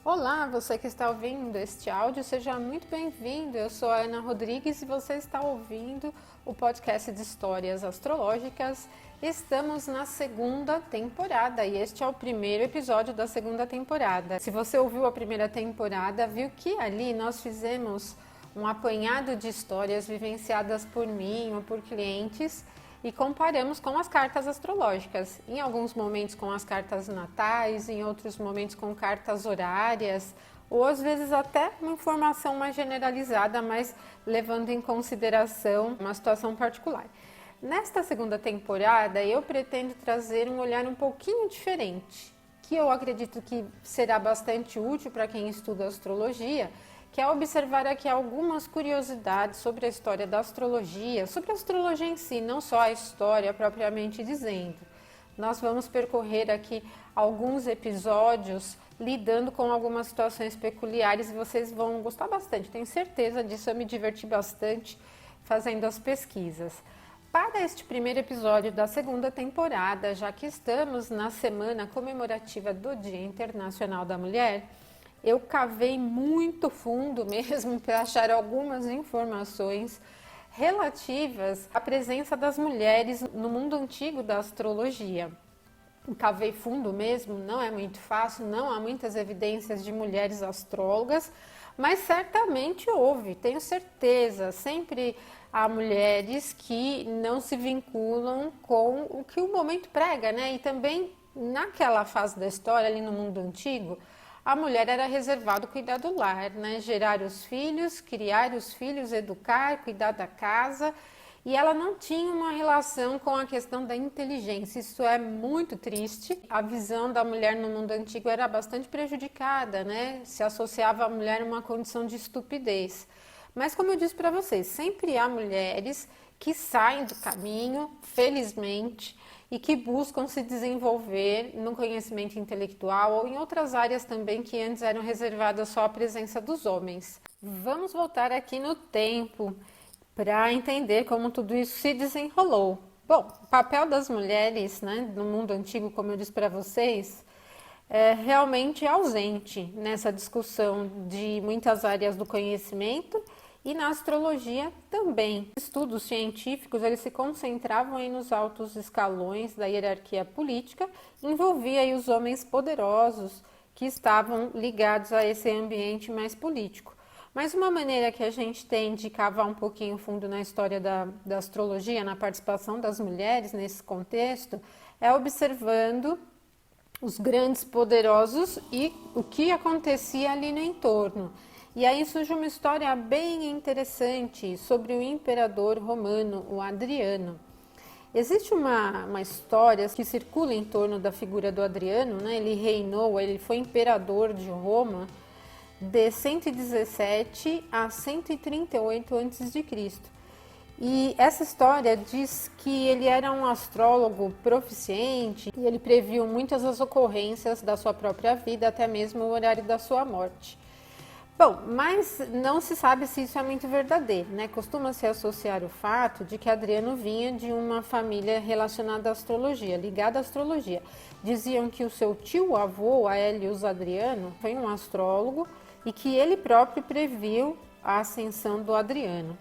Olá, você que está ouvindo este áudio, seja muito bem-vindo. Eu sou a Ana Rodrigues e você está ouvindo o podcast de histórias astrológicas. Estamos na segunda temporada e este é o primeiro episódio da segunda temporada. Se você ouviu a primeira temporada, viu que ali nós fizemos um apanhado de histórias vivenciadas por mim ou por clientes e comparamos com as cartas astrológicas, em alguns momentos com as cartas natais, em outros momentos com cartas horárias, ou às vezes até uma informação mais generalizada, mas levando em consideração uma situação particular. Nesta segunda temporada, eu pretendo trazer um olhar um pouquinho diferente, que eu acredito que será bastante útil para quem estuda astrologia, que é observar aqui algumas curiosidades sobre a história da astrologia, sobre a astrologia em si, não só a história propriamente dizendo. Nós vamos percorrer aqui alguns episódios lidando com algumas situações peculiares e vocês vão gostar bastante, tenho certeza disso, eu me diverti bastante fazendo as pesquisas. Para este primeiro episódio da segunda temporada, já que estamos na semana comemorativa do Dia Internacional da Mulher, eu cavei muito fundo mesmo para achar algumas informações relativas à presença das mulheres no mundo antigo da astrologia. Cavei fundo mesmo, não é muito fácil, não há muitas evidências de mulheres astrólogas, mas certamente houve, tenho certeza, sempre há mulheres que não se vinculam com o que o momento prega, né? E também naquela fase da história, ali no mundo antigo, a mulher era reservado cuidar do lar, né? Gerar os filhos, criar os filhos, educar, cuidar da casa, e ela não tinha uma relação com a questão da inteligência. Isso é muito triste. A visão da mulher no mundo antigo era bastante prejudicada, né? Se associava a mulher a uma condição de estupidez. Mas como eu disse para vocês, sempre há mulheres que saem do caminho, felizmente, e que buscam se desenvolver no conhecimento intelectual ou em outras áreas também que antes eram reservadas só à presença dos homens. Vamos voltar aqui no tempo para entender como tudo isso se desenrolou. Bom, o papel das mulheres, né, no mundo antigo, como eu disse para vocês, é realmente ausente nessa discussão de muitas áreas do conhecimento e na astrologia também. Estudos científicos eles se concentravam aí nos altos escalões da hierarquia política, envolvia aí os homens poderosos que estavam ligados a esse ambiente mais político. Mas uma maneira que a gente tem de cavar um pouquinho fundo na história da astrologia, na participação das mulheres nesse contexto, é observando os grandes poderosos e o que acontecia ali no entorno. E aí surge uma história bem interessante sobre o imperador romano, o Adriano. Existe uma história que circula em torno da figura do Adriano, né? Ele foi imperador de Roma de 117 a 138 a.C. E essa história diz que ele era um astrólogo proficiente e ele previu muitas das ocorrências da sua própria vida, até mesmo o horário da sua morte. Bom, mas não se sabe se isso é muito verdadeiro, né? Costuma-se associar o fato de que Adriano vinha de uma família relacionada à astrologia, ligada à astrologia. Diziam que o seu tio-avô, Aelius Adriano, foi um astrólogo e que ele próprio previu a ascensão do Adriano.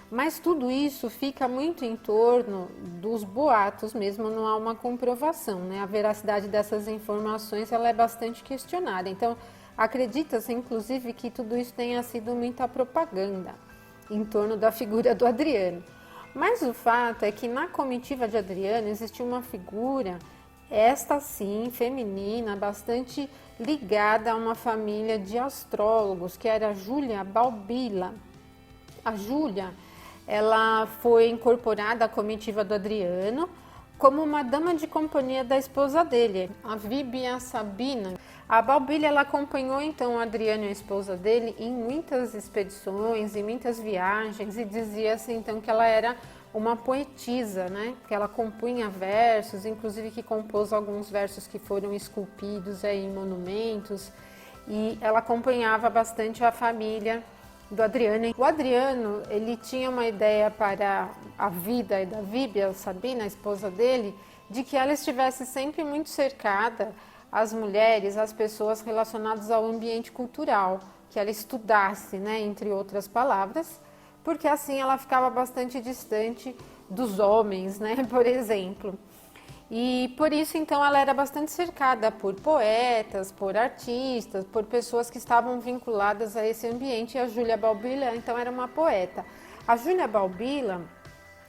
Mas tudo isso fica muito em torno dos boatos mesmo, não há uma comprovação, né? A veracidade dessas informações ela é bastante questionada. Então, acredita-se, inclusive, que tudo isso tenha sido muita propaganda em torno da figura do Adriano. Mas o fato é que na comitiva de Adriano existiu uma figura, esta sim, feminina, bastante ligada a uma família de astrólogos, que era Júlia Balbila. A Júlia, ela foi incorporada à comitiva do Adriano como uma dama de companhia da esposa dele, a Vibia Sabina. A Balbília ela acompanhou então o Adriano e a esposa dele em muitas expedições, em muitas viagens e dizia-se então que ela era uma poetisa, né? Que ela compunha versos, inclusive que compôs alguns versos que foram esculpidos aí em monumentos e ela acompanhava bastante a família do Adriano. O Adriano, ele tinha uma ideia para a vida da Vibia Sabina, a esposa dele, de que ela estivesse sempre muito cercada as mulheres, as pessoas relacionadas ao ambiente cultural, que ela estudasse, né, entre outras palavras, porque assim ela ficava bastante distante dos homens, né, por exemplo. E por isso, então, ela era bastante cercada por poetas, por artistas, por pessoas que estavam vinculadas a esse ambiente. E a Júlia Balbila, então, era uma poeta. A Júlia Balbila,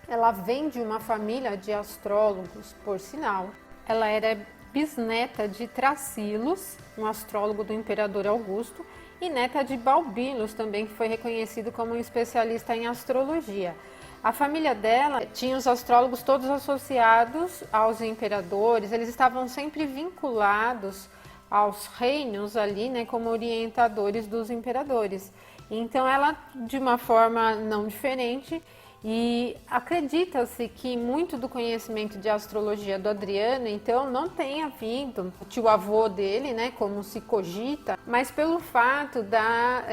ela vem de uma família de astrólogos, por sinal. Ela era bisneta de Tracilos, um astrólogo do imperador Augusto, e neta de Balbilos, também, que foi reconhecido como um especialista em astrologia. A família dela tinha os astrólogos todos associados aos imperadores, eles estavam sempre vinculados aos reinos ali, né, como orientadores dos imperadores. Então ela, de uma forma não diferente, e acredita-se que muito do conhecimento de astrologia do Adriano, então, não tenha vindo do tio-avô dele, né, como se cogita, mas pelo fato da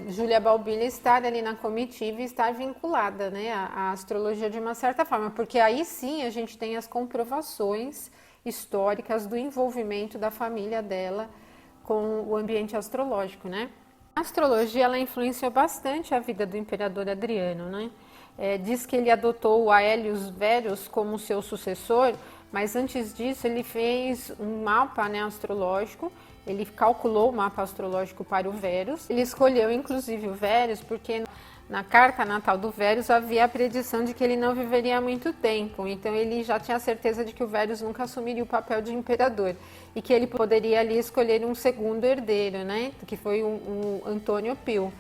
Júlia Balbila estar ali na comitiva e estar vinculada, né, à astrologia de uma certa forma, porque aí sim a gente tem as comprovações históricas do envolvimento da família dela com o ambiente astrológico, né. A astrologia, ela influenciou bastante a vida do imperador Adriano, né. Diz que ele adotou o Aelius Verus como seu sucessor, mas antes disso ele fez um mapa, né, astrológico, ele calculou o mapa astrológico para o Verus. Ele escolheu inclusive o Verus porque na carta natal do Verus havia a predição de que ele não viveria muito tempo, então ele já tinha certeza de que o Verus nunca assumiria o papel de imperador e que ele poderia ali escolher um segundo herdeiro, né, que foi o Antônio Pio.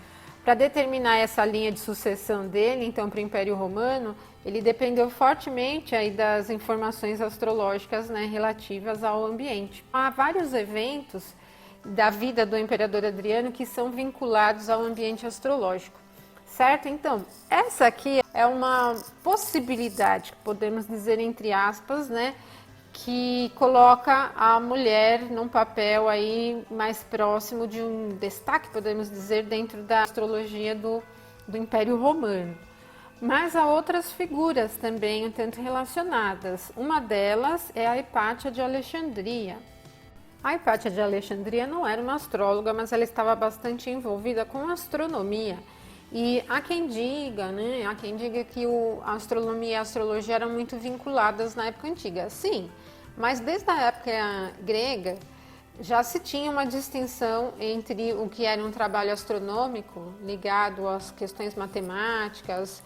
Para determinar essa linha de sucessão dele, então, para o Império Romano, ele dependeu fortemente aí das informações astrológicas, né, relativas ao ambiente. Há vários eventos da vida do Imperador Adriano que são vinculados ao ambiente astrológico, certo? Então, essa aqui é uma possibilidade, podemos dizer entre aspas, né, que coloca a mulher num papel aí mais próximo de um destaque, podemos dizer, dentro da astrologia do Império Romano. Mas há outras figuras também um tanto relacionadas. Uma delas é a Hipátia de Alexandria. A Hipátia de Alexandria não era uma astróloga, mas ela estava bastante envolvida com astronomia. E há quem diga, né, há quem diga que a astronomia e a astrologia eram muito vinculadas na época antiga. Sim, mas desde a época grega já se tinha uma distinção entre o que era um trabalho astronômico ligado às questões matemáticas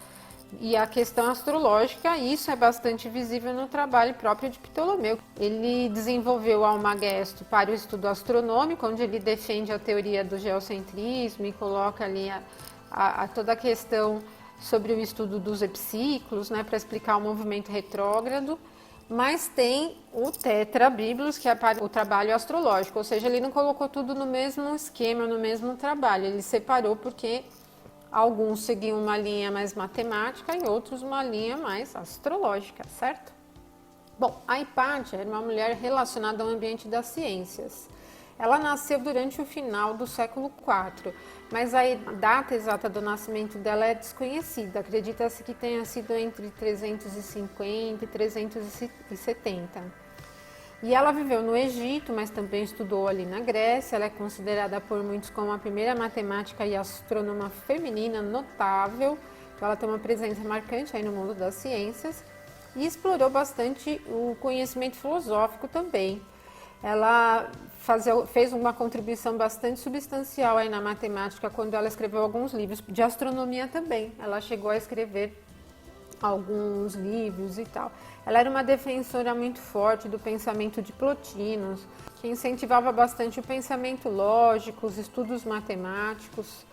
e a questão astrológica. E isso é bastante visível no trabalho próprio de Ptolomeu. Ele desenvolveu o Almagesto para o estudo astronômico, onde ele defende a teoria do geocentrismo e coloca ali toda a questão sobre o estudo dos epiciclos, né, para explicar o movimento retrógrado. Mas tem o Tetrabíblos, que é para o trabalho astrológico, ou seja, ele não colocou tudo no mesmo esquema, no mesmo trabalho, ele separou porque alguns seguiam uma linha mais matemática e outros uma linha mais astrológica, certo? Bom, a Hipátia era uma mulher relacionada ao ambiente das ciências. Ela nasceu durante o final do século IV, mas a data exata do nascimento dela é desconhecida. Acredita-se que tenha sido entre 350 e 370. E ela viveu no Egito, mas também estudou ali na Grécia. Ela é considerada por muitos como a primeira matemática e astrônoma feminina notável. Então ela tem uma presença marcante aí no mundo das ciências e explorou bastante o conhecimento filosófico também. Ela fez uma contribuição bastante substancial aí na matemática quando ela escreveu alguns livros, de astronomia também. Ela chegou a escrever alguns livros e tal. Ela era uma defensora muito forte do pensamento de Plotinos, que incentivava bastante o pensamento lógico, os estudos matemáticos.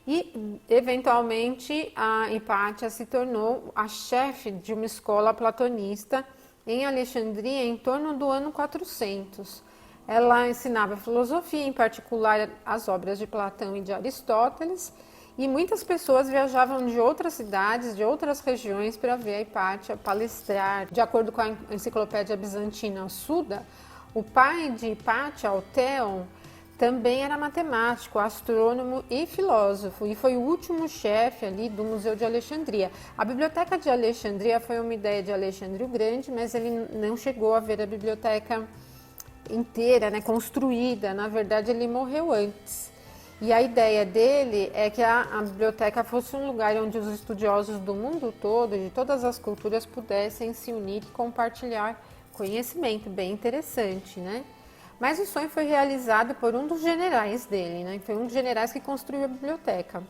E, eventualmente, a Hipátia se tornou a chefe de uma escola platonista em Alexandria em torno do ano 400. Ela ensinava filosofia, em particular as obras de Platão e de Aristóteles, e muitas pessoas viajavam de outras cidades, de outras regiões para ver a Hipátia palestrar. De acordo com a enciclopédia bizantina Suda, o pai de Hipátia, o Theon, também era matemático, astrônomo e filósofo, e foi o último chefe ali do Museu de Alexandria. A Biblioteca de Alexandria foi uma ideia de Alexandre o Grande, mas ele não chegou a ver a biblioteca inteira, né, construída. Na verdade, ele morreu antes. E a ideia dele é que a biblioteca fosse um lugar onde os estudiosos do mundo todo, de todas as culturas, pudessem se unir e compartilhar conhecimento. Bem interessante, né? Mas o sonho foi realizado por um dos generais dele, né? Foi um dos generais que construiu a biblioteca.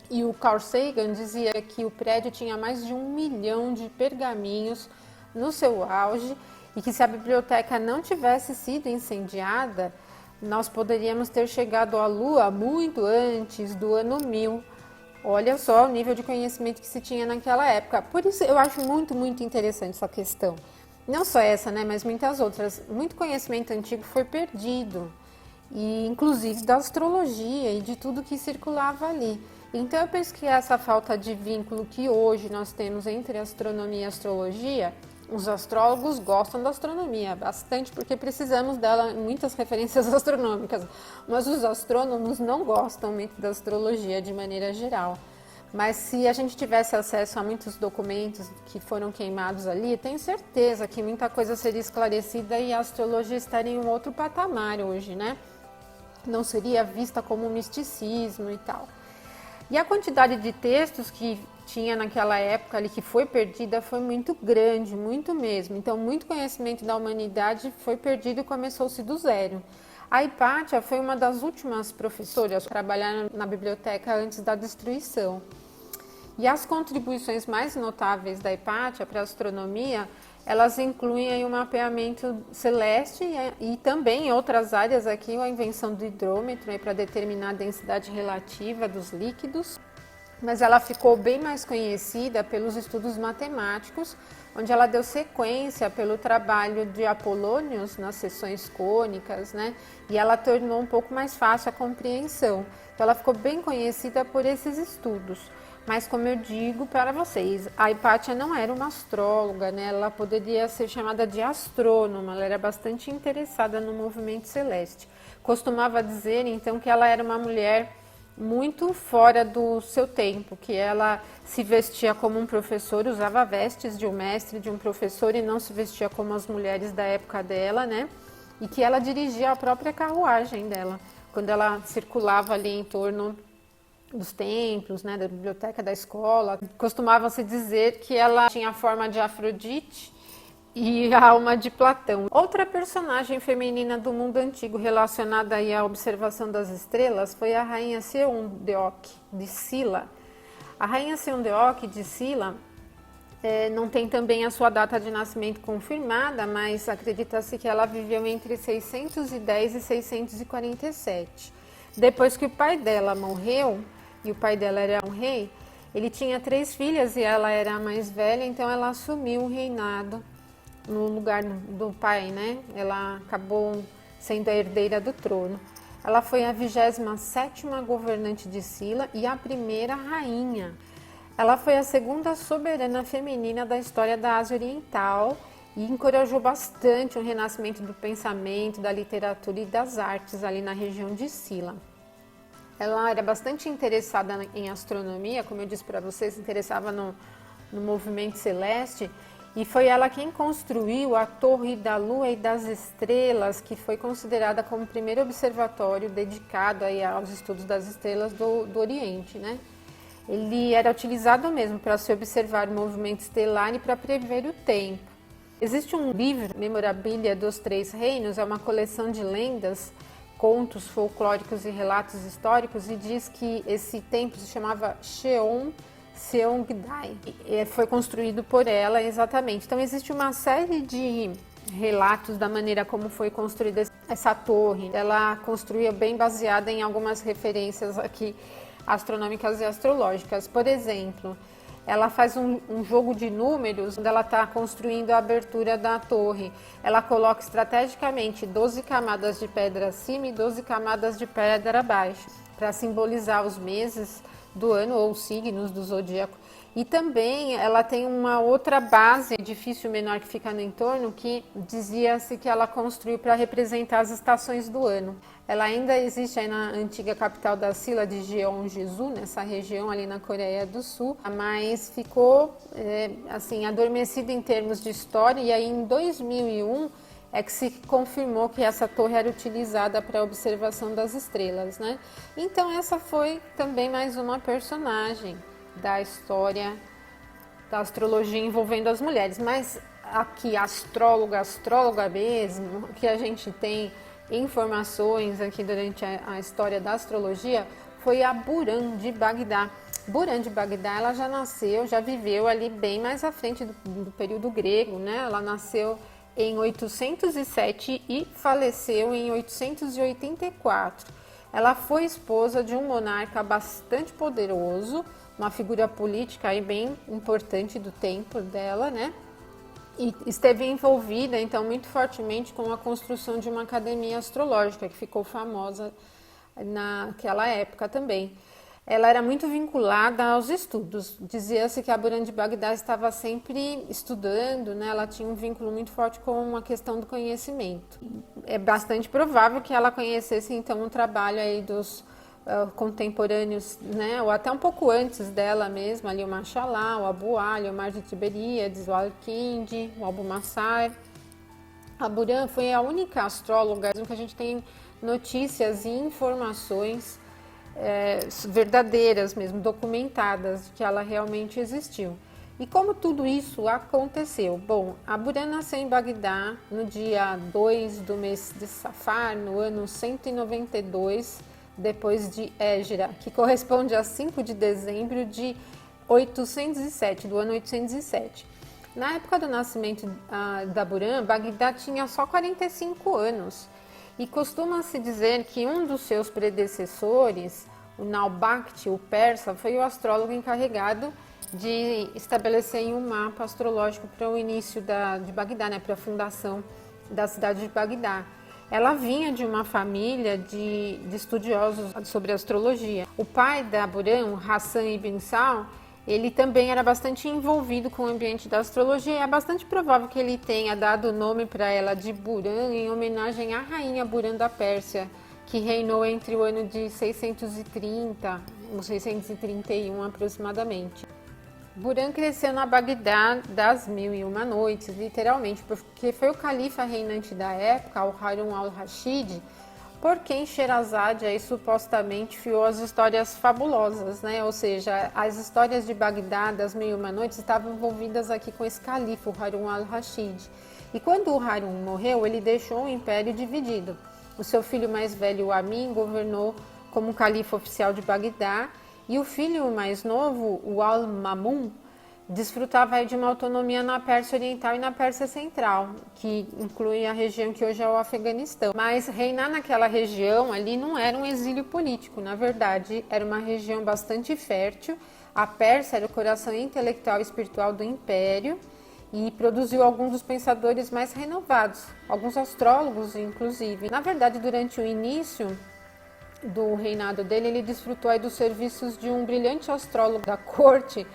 E o Carl Sagan dizia que o prédio tinha mais de 1 milhão de pergaminhos no seu auge e que se a biblioteca não tivesse sido incendiada, nós poderíamos ter chegado à Lua muito antes do ano 1000. Olha só o nível de conhecimento que se tinha naquela época. Por isso eu acho muito, muito interessante essa questão. Não só essa, né, mas muitas outras. Muito conhecimento antigo foi perdido, e inclusive da astrologia e de tudo que circulava ali. Então eu penso que essa falta de vínculo que hoje nós temos entre astronomia e astrologia, os astrólogos gostam da astronomia bastante porque precisamos dela em muitas referências astronômicas, mas os astrônomos não gostam muito da astrologia de maneira geral. Mas se a gente tivesse acesso a muitos documentos que foram queimados ali, tenho certeza que muita coisa seria esclarecida e a astrologia estaria em um outro patamar hoje, né? Não seria vista como misticismo e tal. E a quantidade de textos que tinha naquela época ali, que foi perdida, foi muito grande, muito mesmo. Então, muito conhecimento da humanidade foi perdido e começou-se do zero. A Hipátia foi uma das últimas professoras a trabalhar na biblioteca antes da destruição. E as contribuições mais notáveis da Hipátia para a astronomia, elas incluem aí o mapeamento celeste e também em outras áreas aqui a invenção do hidrômetro para determinar a densidade relativa dos líquidos. Mas ela ficou bem mais conhecida pelos estudos matemáticos, onde ela deu sequência pelo trabalho de Apolônios nas seções cônicas, né? E ela tornou um pouco mais fácil a compreensão. Então ela ficou bem conhecida por esses estudos. Mas como eu digo para vocês, a Hipátia não era uma astróloga, né? Ela poderia ser chamada de astrônoma, ela era bastante interessada no movimento celeste. Costumava dizer então que ela era uma mulher muito fora do seu tempo, que ela se vestia como um professor, usava vestes de um mestre, de um professor e não se vestia como as mulheres da época dela, né? E que ela dirigia a própria carruagem dela, quando ela circulava ali em torno dos templos, né, da biblioteca da escola. Costumava-se dizer que ela tinha a forma de Afrodite e a alma de Platão. Outra personagem feminina do mundo antigo relacionada aí à observação das estrelas foi a rainha Seondeok de Silla. A rainha Seondeok de Silla não tem também a sua data de nascimento confirmada, mas acredita-se que ela viveu entre 610 e 647. Depois que o pai dela morreu, e o pai dela era um rei, ele tinha 3 filhas e ela era a mais velha, então ela assumiu o reinado no lugar do pai, né? Ela acabou sendo a herdeira do trono. Ela foi a 27ª governante de Silla e a primeira rainha. Ela foi a segunda soberana feminina da história da Ásia Oriental e encorajou bastante o renascimento do pensamento, da literatura e das artes ali na região de Silla. Ela era bastante interessada em astronomia, como eu disse para vocês, se interessava no movimento celeste, e foi ela quem construiu a Torre da Lua e das Estrelas, que foi considerada como o primeiro observatório dedicado aí aos estudos das estrelas do Oriente, né? Ele era utilizado mesmo para se observar o movimento estelar e para prever o tempo. Existe um livro, Memorabilia dos Três Reinos, é uma coleção de lendas, contos folclóricos e relatos históricos, e diz que esse templo se chamava Seongdai. Foi construído por ela exatamente. Então existe uma série de relatos da maneira como foi construída essa torre. Ela construía bem baseada em algumas referências aqui astronômicas e astrológicas. Por exemplo, ela faz um jogo de números onde ela está construindo a abertura da torre. Ela coloca estrategicamente 12 camadas de pedra acima e 12 camadas de pedra abaixo, para simbolizar os meses do ano ou os signos do zodíaco. E também ela tem uma outra base, edifício menor que fica no entorno, que dizia-se que ela construiu para representar as estações do ano. Ela ainda existe aí na antiga capital da Silla de Jeonju, nessa região ali na Coreia do Sul, mas ficou assim adormecida em termos de história, e aí em 2001 é que se confirmou que essa torre era utilizada para a observação das estrelas, né? Então essa foi também mais uma personagem da história da astrologia envolvendo as mulheres. Mas aqui, astróloga mesmo, que a gente tem informações aqui durante a história da astrologia, foi a Buran de Bagdá. Buran de Bagdá, ela já nasceu, já viveu ali bem mais à frente do período grego, né? Ela nasceu em 807 e faleceu em 884. Ela foi esposa de um monarca bastante poderoso, uma figura política aí bem importante do tempo dela, né? E esteve envolvida, então, muito fortemente com a construção de uma academia astrológica, que ficou famosa naquela época também. Ela era muito vinculada aos estudos. Dizia-se que a Buran de Bagdá estava sempre estudando, né? Ela tinha um vínculo muito forte com a questão do conhecimento. É bastante provável que ela conhecesse, então, um trabalho aí dos contemporâneos, né? Ou até um pouco antes dela mesma, ali o Machalá, o Abu Ali, o Mar de Tiberíades, o Al-Kindi, o Abu Massar. A Buran foi a única astróloga que a gente tem notícias e informações verdadeiras mesmo, documentadas, de que ela realmente existiu. E como tudo isso aconteceu? Bom, a Buran nasceu em Bagdá no dia 2 do mês de Safar, no ano 192, depois de Égira, que corresponde a 5 de dezembro de 807, do ano 807. Na época do nascimento da Buran, Bagdá tinha só 45 anos. E costuma-se dizer que um dos seus predecessores, o Naubakht, o persa, foi o astrólogo encarregado de estabelecer um mapa astrológico para o início de Bagdá, né, para a fundação da cidade de Bagdá. Ela vinha de uma família de estudiosos sobre astrologia. O pai da Buran, Hassan ibn Sahl, ele também era bastante envolvido com o ambiente da astrologia. É bastante provável que ele tenha dado o nome para ela de Buran em homenagem à rainha Buran da Pérsia, que reinou entre o ano de 630 e 631 aproximadamente. Buran cresceu na Bagdá das Mil e Uma Noites, literalmente, porque foi o califa reinante da época, o Harun al-Rashid, por quem Sherazade aí supostamente fiou as histórias fabulosas, né? Ou seja, as histórias de Bagdá, das Mil e Uma Noites, estavam envolvidas aqui com esse califa, o Harun al-Rashid. E quando o Harun morreu, ele deixou o império dividido. O seu filho mais velho, o Amin, governou como califa oficial de Bagdá, e o filho mais novo, o Al-Mamun, desfrutava de uma autonomia na Pérsia Oriental e na Pérsia Central, que inclui a região que hoje é o Afeganistão. Mas reinar naquela região ali não era um exílio político, na verdade, era uma região bastante fértil. A Pérsia era o coração intelectual e espiritual do império e produziu alguns dos pensadores mais renovados, alguns astrólogos inclusive. Na verdade, durante o início do reinado dele, ele desfrutou aí dos serviços de um brilhante astrólogo da corte,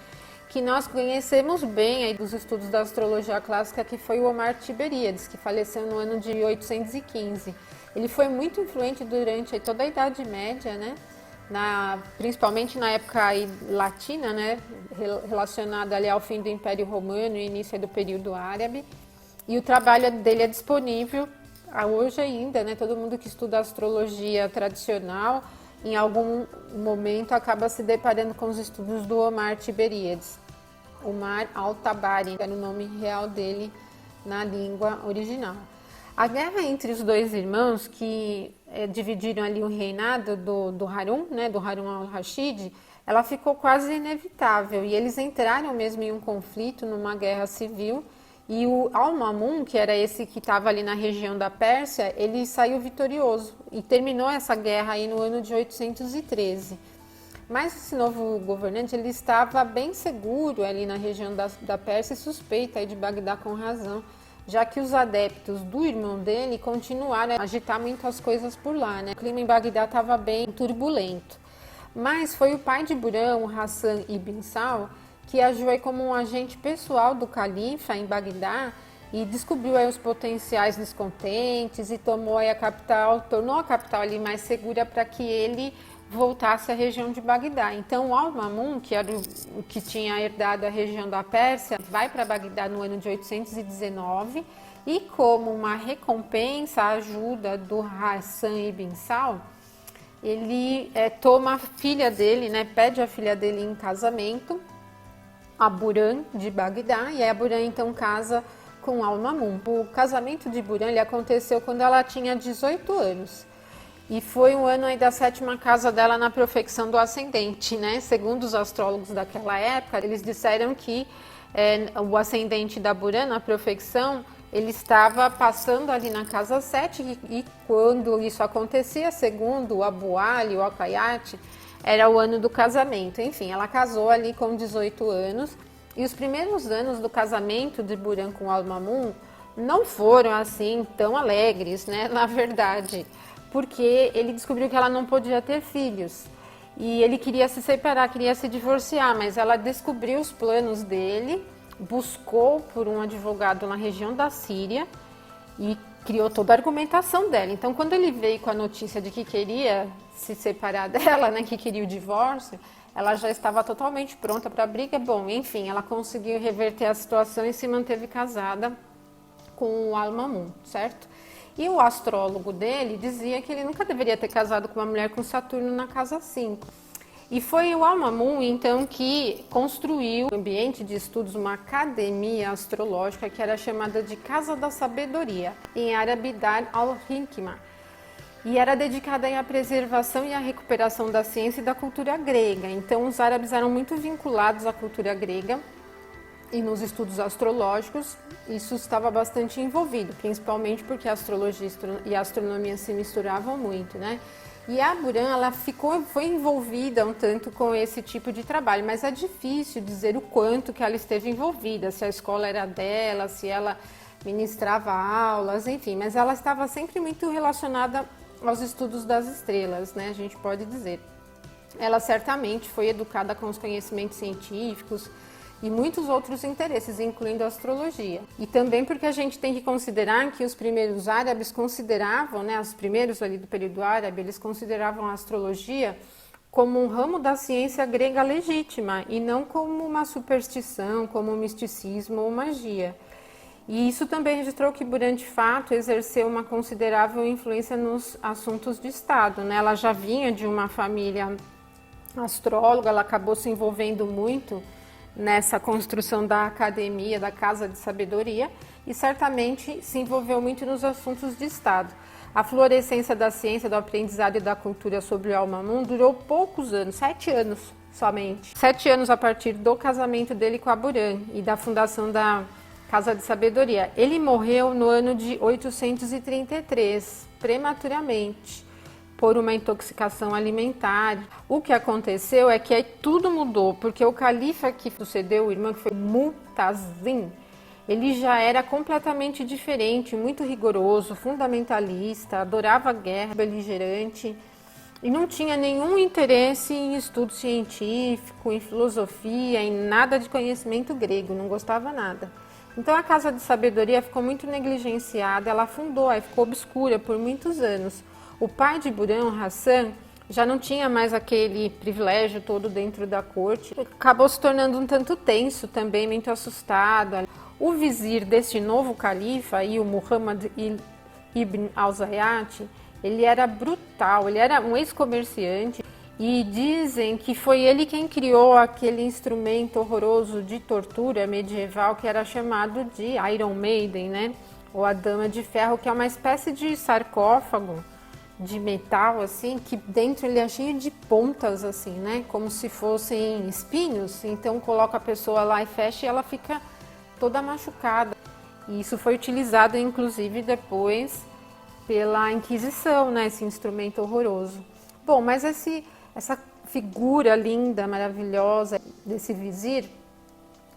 que nós conhecemos bem aí dos estudos da astrologia clássica, que foi o Omar Tiberíades, que faleceu no ano de 815. Ele foi muito influente durante aí toda a Idade Média, né? Principalmente na época aí latina, né? Relacionada ali ao fim do Império Romano e início aí do período árabe. E o trabalho dele é disponível hoje ainda, né? Todo mundo que estuda astrologia tradicional, em algum momento acaba se deparando com os estudos do Omar Tiberíades. Omar al-Tabari era o nome real dele na língua original. A guerra entre os dois irmãos, que dividiram ali o reinado do Harun, né, do Harun al-Rashid, ela ficou quase inevitável e eles entraram mesmo em um conflito, numa guerra civil. E o Al-Mamun, que era esse que estava ali na região da Pérsia, ele saiu vitorioso e terminou essa guerra aí no ano de 813. Mas esse novo governante, ele estava bem seguro ali na região da Pérsia e suspeita aí de Bagdá com razão, já que os adeptos do irmão dele continuaram a agitar muitas coisas por lá, né? O clima em Bagdá estava bem turbulento. Mas foi o pai de Buran, o Hassan ibn Sahl, que agiu aí como um agente pessoal do califa em Bagdá e descobriu aí os potenciais descontentes e tornou a capital ali mais segura para que ele voltasse à região de Bagdá. Então, o Al-Mamun, que era o que tinha herdado a região da Pérsia, vai para Bagdá no ano de 819 E como uma recompensa, a ajuda do Hassan ibn Saud, ele toma a filha dele, né, pede a filha dele em casamento, a Buran de Bagdá, e aí a Buran então casa com Al-Mamun. O casamento de Buran ele aconteceu quando ela tinha 18 anos. E foi um ano aí da 7ª casa dela na profecção do ascendente, né? Segundo os astrólogos daquela época, eles disseram que o ascendente da Buran na profecção, ele estava passando ali na casa 7 e quando isso acontecia, segundo o Abu Ali, o Al-Kayati, era o ano do casamento. Enfim, ela casou ali com 18 anos e os primeiros anos do casamento de Buran com Al-Mamun não foram assim tão alegres, né? Na verdade, porque ele descobriu que ela não podia ter filhos e ele queria se separar, queria se divorciar, mas ela descobriu os planos dele, buscou por um advogado na região da Síria e criou toda a argumentação dela. Então, quando ele veio com a notícia de que queria se separar dela, né, que queria o divórcio, ela já estava totalmente pronta para a briga. Bom, enfim, ela conseguiu reverter a situação e se manteve casada com o Al-Mamun, certo? E o astrólogo dele dizia que ele nunca deveria ter casado com uma mulher com Saturno na casa 5. E foi o Al-Mamun, então, que construiu um ambiente de estudos, uma academia astrológica que era chamada de Casa da Sabedoria, em árabe Dar al-Hikmah. E era dedicada à preservação e à recuperação da ciência e da cultura grega. Então, os árabes eram muito vinculados à cultura grega e nos estudos astrológicos isso estava bastante envolvido, principalmente porque a astrologia e a astronomia se misturavam muito, né? E a Buran, ela foi envolvida um tanto com esse tipo de trabalho, mas é difícil dizer o quanto que ela esteve envolvida, se a escola era dela, se ela ministrava aulas, enfim, mas ela estava sempre muito relacionada aos estudos das estrelas, né? A gente pode dizer. Ela certamente foi educada com os conhecimentos científicos e muitos outros interesses, incluindo a astrologia. E também porque a gente tem que considerar que os primeiros árabes consideravam, né, os primeiros ali do período árabe, eles consideravam a astrologia como um ramo da ciência grega legítima e não como uma superstição, como um misticismo ou magia. E isso também registrou que Buran, de fato, exerceu uma considerável influência nos assuntos de Estado, né? Ela já vinha de uma família astróloga, ela acabou se envolvendo muito nessa construção da academia, da Casa de Sabedoria, e certamente se envolveu muito nos assuntos de Estado. A florescência da ciência, do aprendizado e da cultura sobre o Al-Mamun durou poucos anos, 7 anos somente. 7 anos a partir do casamento dele com a Buran e da fundação da Casa de Sabedoria. Ele morreu no ano de 833, prematuramente, por uma intoxicação alimentar. O que aconteceu é que aí tudo mudou, porque o califa que sucedeu o irmão, que foi Mu'tazim, ele já era completamente diferente, muito rigoroso, fundamentalista, adorava guerra, beligerante, e não tinha nenhum interesse em estudo científico, em filosofia, em nada de conhecimento grego, não gostava nada. Então a Casa de Sabedoria ficou muito negligenciada, ela afundou, aí ficou obscura por muitos anos. O pai de Buran, Hassan, já não tinha mais aquele privilégio todo dentro da corte. Acabou se tornando um tanto tenso também, muito assustado. O vizir deste novo califa, o Muhammad ibn al-Zayat, ele era brutal, ele era um ex-comerciante. E dizem que foi ele quem criou aquele instrumento horroroso de tortura medieval que era chamado de Iron Maiden, né? Ou a Dama de Ferro, que é uma espécie de sarcófago de metal, assim, que dentro ele é cheio de pontas, assim, né? Como se fossem espinhos. Então coloca a pessoa lá e fecha e ela fica toda machucada. E isso foi utilizado, inclusive, depois pela Inquisição, né? Esse instrumento horroroso. Bom, mas essa figura linda, maravilhosa desse vizir,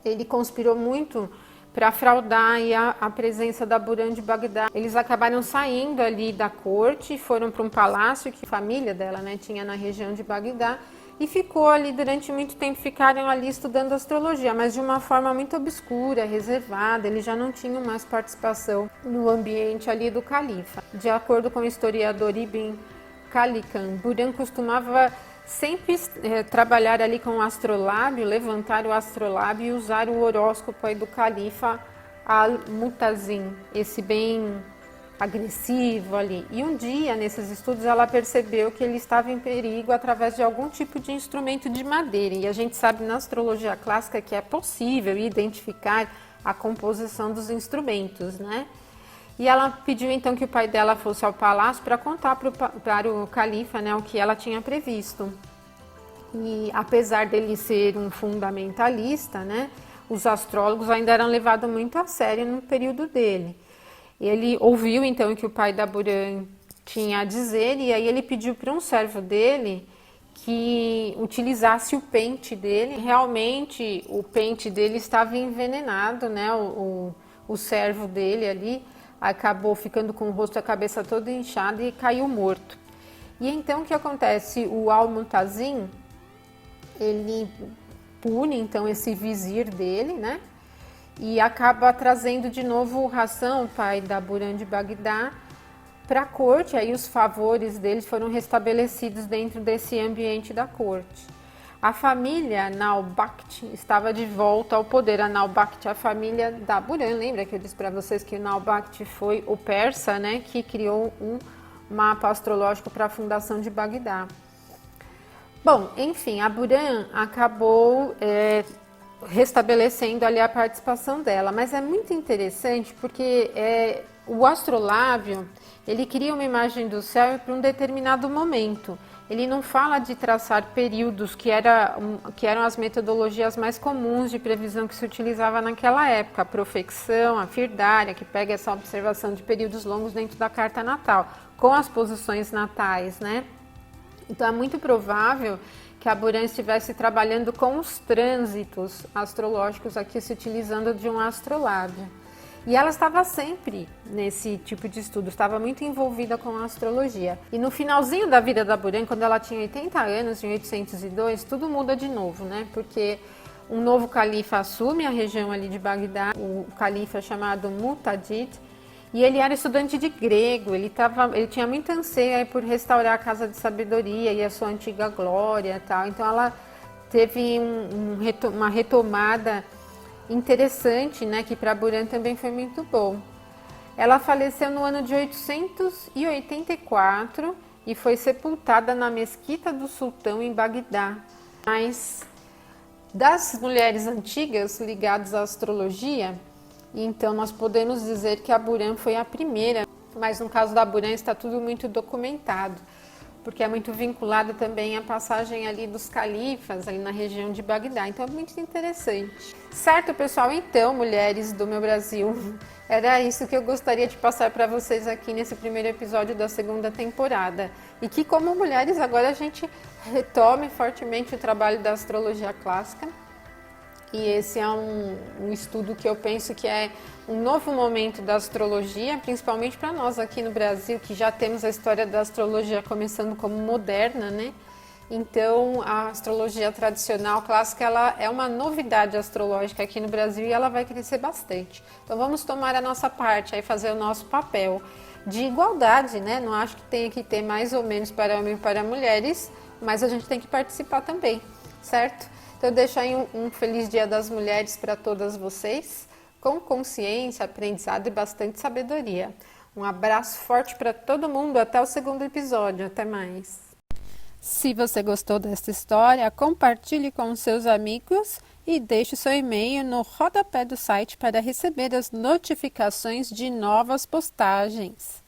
ele conspirou muito para fraudar a presença da Buran de Bagdá. Eles acabaram saindo ali da corte, foram para um palácio que a família dela, né, tinha na região de Bagdá, e ficou ali durante muito tempo, ficaram ali estudando astrologia, mas de uma forma muito obscura, reservada. Eles já não tinham mais participação no ambiente ali do califa. De acordo com o historiador Ibn Khaldun, Buran costumava sempre trabalhar ali com o astrolábio, levantar o astrolábio e usar o horóscopo aí do califa Al-Mutazim, esse bem agressivo ali. E um dia, nesses estudos, ela percebeu que ele estava em perigo através de algum tipo de instrumento de madeira. E a gente sabe na astrologia clássica que é possível identificar a composição dos instrumentos, né? E ela pediu então que o pai dela fosse ao palácio para contar para o califa, né, o que ela tinha previsto. E apesar dele ser um fundamentalista, né, os astrólogos ainda eram levados muito a sério no período dele. Ele ouviu então o que o pai da Buran tinha a dizer e aí ele pediu para um servo dele que utilizasse o pente dele. Realmente o pente dele estava envenenado, né? O servo dele ali acabou ficando com o rosto e a cabeça toda inchada e caiu morto. E então o que acontece? O Al-Mutazim, ele pune então esse vizir dele, né? E acaba trazendo de novo Hassan, o pai da Buran de Bagdá, para a corte. Aí os favores deles foram restabelecidos dentro desse ambiente da corte. A família Naubakhti estava de volta ao poder. A Naubakhti, a família da Buran. Lembra que eu disse para vocês que o Naubakhti foi o persa, né, que criou um mapa astrológico para a fundação de Bagdá. Bom, enfim, a Buran acabou restabelecendo ali a participação dela, mas é muito interessante porque o astrolábio, ele cria uma imagem do céu para um determinado momento. Ele não fala de traçar períodos, que eram as metodologias mais comuns de previsão que se utilizava naquela época, a profecção, a firdária, que pega essa observação de períodos longos dentro da carta natal, com as posições natais, né? Então é muito provável que a Buran estivesse trabalhando com os trânsitos astrológicos aqui, se utilizando de um astrolábio. E ela estava sempre nesse tipo de estudo, estava muito envolvida com a astrologia. E no finalzinho da vida da Buran, quando ela tinha 80 anos, em 802, tudo muda de novo, né? Porque um novo califa assume a região ali de Bagdá, o califa chamado Mu'tadid, e ele era estudante de grego, ele tinha muito anseio por restaurar a casa de sabedoria e a sua antiga glória e tal. Então ela teve uma retomada interessante, né, que para Buran também foi muito bom. Ela faleceu no ano de 884 e foi sepultada na Mesquita do Sultão em Bagdá. Mas das mulheres antigas ligadas à astrologia, então nós podemos dizer que a Buran foi a primeira, mas no caso da Buran está tudo muito documentado, porque é muito vinculado também à passagem ali dos califas, ali na região de Bagdá, então é muito interessante. Certo, pessoal? Então, mulheres do meu Brasil, era isso que eu gostaria de passar para vocês aqui nesse primeiro episódio da segunda temporada. E que como mulheres agora a gente retome fortemente o trabalho da astrologia clássica. E esse é um estudo que eu penso que é um novo momento da astrologia, principalmente para nós aqui no Brasil, que já temos a história da astrologia começando como moderna, né? Então, a astrologia tradicional clássica, ela é uma novidade astrológica aqui no Brasil e ela vai crescer bastante. Então, vamos tomar a nossa parte, aí fazer o nosso papel de igualdade, né? Não acho que tenha que ter mais ou menos para homens e para mulheres, mas a gente tem que participar também, certo? Então, eu deixo aí um feliz Dia das Mulheres para todas vocês, com consciência, aprendizado e bastante sabedoria. Um abraço forte para todo mundo, até o segundo episódio, até mais. Se você gostou desta história, compartilhe com seus amigos e deixe seu e-mail no rodapé do site para receber as notificações de novas postagens.